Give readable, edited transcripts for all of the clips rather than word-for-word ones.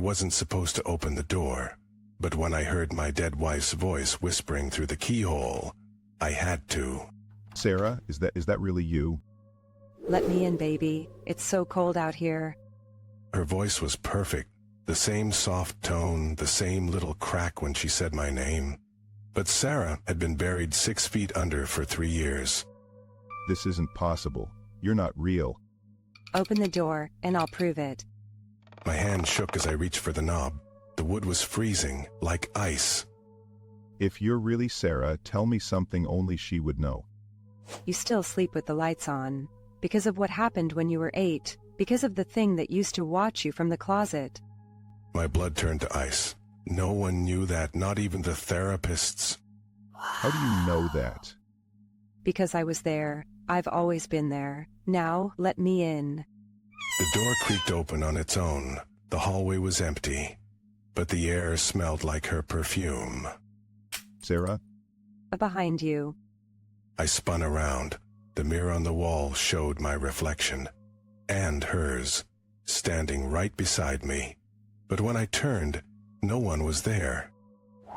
wasn't supposed to open the door, but when I heard my dead wife's voice whispering through the keyhole, I had to. Sarah, is that really you? Let me in, baby. It's so cold out here. Her voice was perfect, the same soft tone, the same little crack when she said my name. But Sarah had been buried 6 feet under for 3 years. This isn't possible. You're not real. Open the door, and I'll prove it. My hand shook as I reached for the knob. The wood was freezing, like ice. If you're really Sarah, tell me something only she would know. You still sleep with the lights on. Because of what happened when you were 8. Because of the thing that used to watch you from the closet. My blood turned to ice. No one knew that, not even the therapists. How do you know that? Because I was there. I've always been there. Now, let me in. The door creaked open on its own. The hallway was empty, but the air smelled like her perfume. Sarah? Behind you. I spun around. The mirror on the wall showed my reflection, and hers, standing right beside me. But when I turned, no one was there.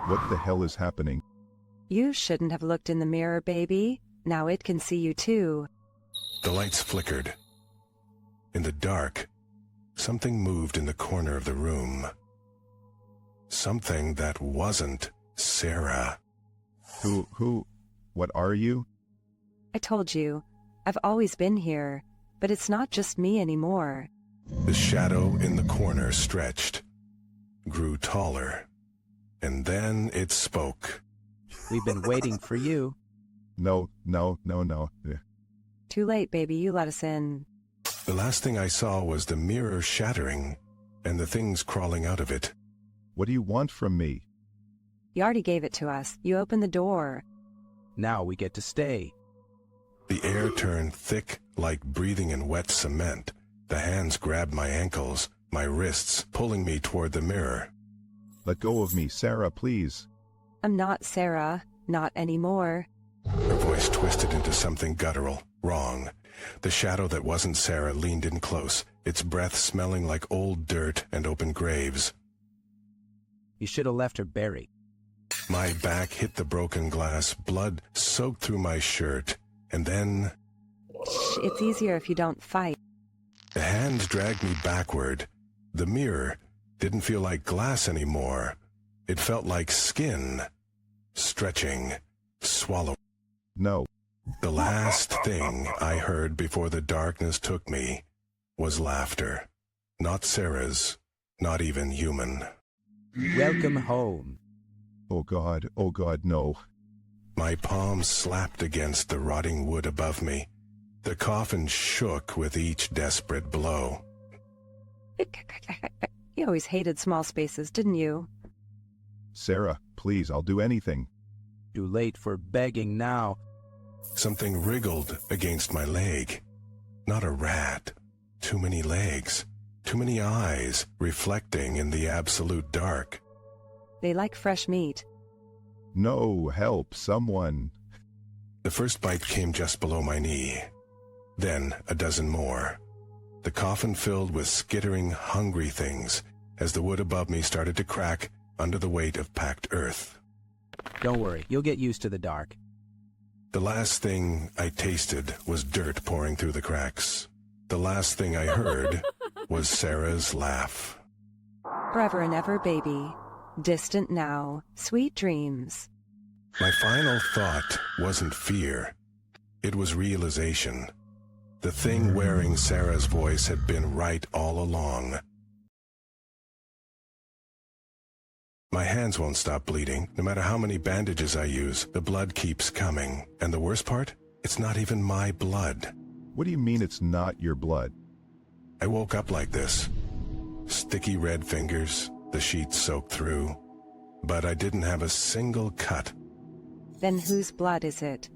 What the hell is happening? You shouldn't have looked in the mirror, baby. Now it can see you too. The lights flickered. In the dark, something moved in the corner of the room. Something that wasn't Sarah. What are you? I told you. I've always been here. But it's not just me anymore. The shadow in the corner stretched, grew taller, and then it spoke. We've been waiting for you. No. Too late, baby. You let us in. The last thing I saw was the mirror shattering and the things crawling out of it. What do you want from me? You already gave it to us. You opened the door. Now we get to stay. The air turned thick like breathing in wet cement. The hands grabbed my ankles, my wrists, pulling me toward the mirror. Let go of me, Sarah, please. I'm not Sarah. Not anymore. Her voice twisted into something guttural, wrong. The shadow that wasn't Sarah leaned in close, its breath smelling like old dirt and open graves. You should have left her buried. My back hit the broken glass, blood soaked through my shirt, and then... Shh, it's easier if you don't fight. The hands dragged me backward. The mirror didn't feel like glass anymore. It felt like skin, stretching, swallowing. No. The last thing I heard before the darkness took me was laughter. Not Sarah's, not even human. Welcome home. Oh God, no. My palms slapped against the rotting wood above me. The coffin shook with each desperate blow. You always hated small spaces, didn't you? Sarah, please, I'll do anything. Too late for begging now. Something wriggled against my leg. Not a rat. Too many legs. Too many eyes reflecting in the absolute dark. They like fresh meat. No, help, someone. The first bite came just below my knee. Then a dozen more. The coffin filled with skittering, hungry things as the wood above me started to crack under the weight of packed earth. Don't worry, you'll get used to the dark. The last thing I tasted was dirt pouring through the cracks. The last thing I heard was Sarah's laugh. Forever and ever, baby. Distant now. Sweet dreams. My final thought wasn't fear. It was realization. The thing wearing Sarah's voice had been right all along. My hands won't stop bleeding. No matter how many bandages I use, the blood keeps coming. And the worst part? It's not even my blood. What do you mean it's not your blood? I woke up like this. Sticky red fingers, the sheets soaked through. But I didn't have a single cut. Then whose blood is it?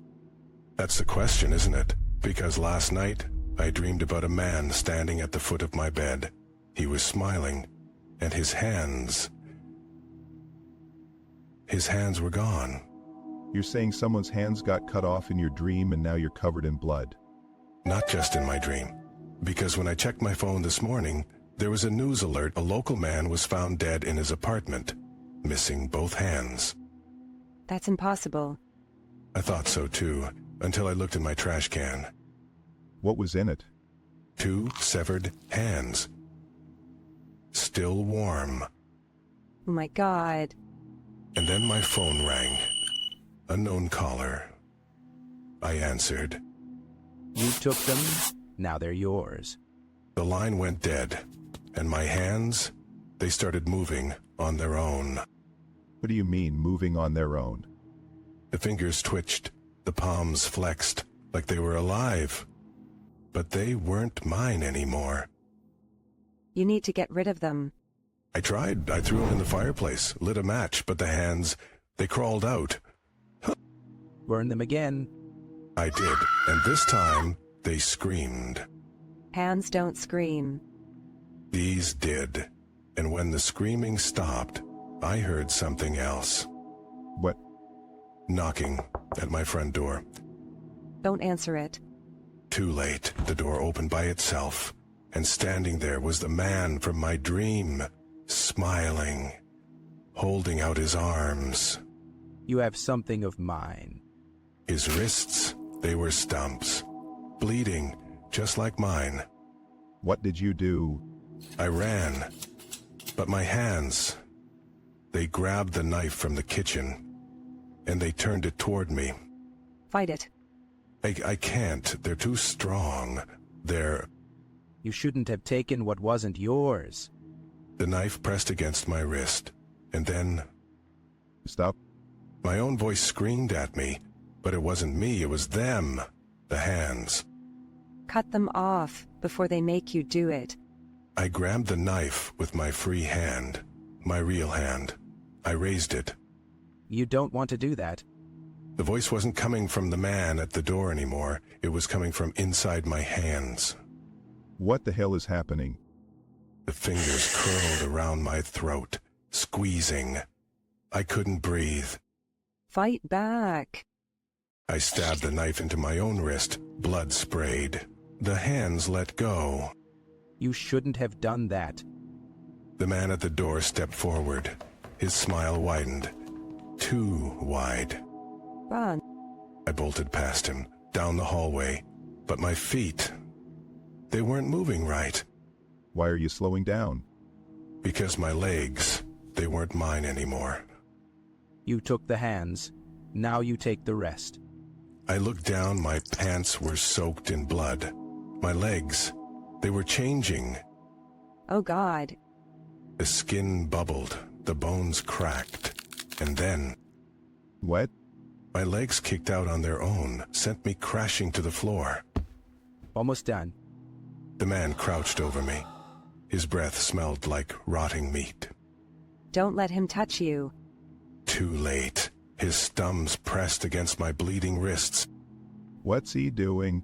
That's the question, isn't it? Because last night, I dreamed about a man standing at the foot of my bed. He was smiling, and his hands were gone. You're saying someone's hands got cut off in your dream and now you're covered in blood? Not just in my dream. Because when I checked my phone this morning, There was a news alert. A local man was found dead in his apartment, missing both hands. That's impossible. I thought so too, until I looked in my trash can. What was in it? 2 severed hands. Still warm. Oh my God. And then my phone rang. Unknown caller. I answered. You took them, now they're yours. The line went dead, and my hands, they started moving on their own. What do you mean, moving on their own? The fingers twitched, the palms flexed, like they were alive. But they weren't mine anymore. You need to get rid of them. I tried. I threw them in the fireplace, lit a match, but the hands, they crawled out. Burn them again. I did, and this time, they screamed. Hands don't scream. These did, and when the screaming stopped, I heard something else. What? Knocking at my front door. Don't answer it. Too late, the door opened by itself, and standing there was the man from my dream, smiling, holding out his arms. You have something of mine. His wrists, they were stumps, bleeding just like mine. What did you do? I ran, but my hands, they grabbed the knife from the kitchen, and they turned it toward me. Fight it. I can't. They're too strong. You shouldn't have taken what wasn't yours. The knife pressed against my wrist, and then Stop. my own voice screamed at me, but it wasn't me, it was them, the hands. Cut them off before they make you do it. I grabbed the knife with my free hand, my real hand. I raised it. You don't want to do that. The voice wasn't coming from the man at the door anymore. It was coming from inside my hands. What the hell is happening? The fingers curled around my throat, squeezing. I couldn't breathe. Fight back. I stabbed the knife into my own wrist. Blood sprayed. The hands let go. You shouldn't have done that. The man at the door stepped forward. His smile widened. Too wide. Run. I bolted past him, down the hallway. But my feet, they weren't moving right. Why are you slowing down? Because my legs, they weren't mine anymore. You took the hands. Now you take the rest. I looked down, my pants were soaked in blood. My legs, they were changing. Oh God. The skin bubbled, the bones cracked. And then, What? my legs kicked out on their own, sent me crashing to the floor. Almost done. The man crouched over me. His breath smelled like rotting meat. Don't let him touch you. Too late. His thumbs pressed against my bleeding wrists. What's he doing?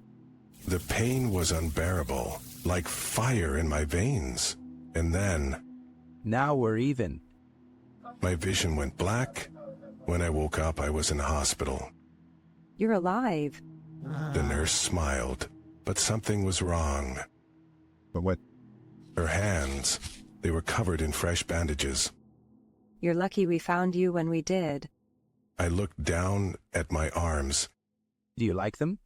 The pain was unbearable, like fire in my veins. And then, Now we're even. my vision went black. When I woke up, I was in a hospital. You're alive. The nurse smiled, but something was wrong. But what? Her hands, they were covered in fresh bandages. You're lucky we found you when we did. I looked down at my arms. Do you like them?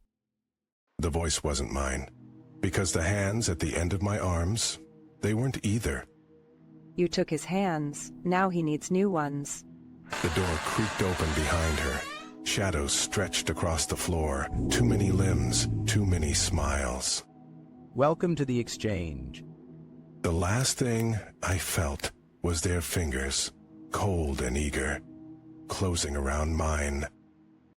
The voice wasn't mine, because the hands at the end of my arms, they weren't either. You took his hands. Now he needs new ones. The door creaked open behind her. Shadows stretched across the floor. Too many limbs, too many smiles. Welcome to the exchange. The last thing I felt was their fingers, cold and eager, closing around mine.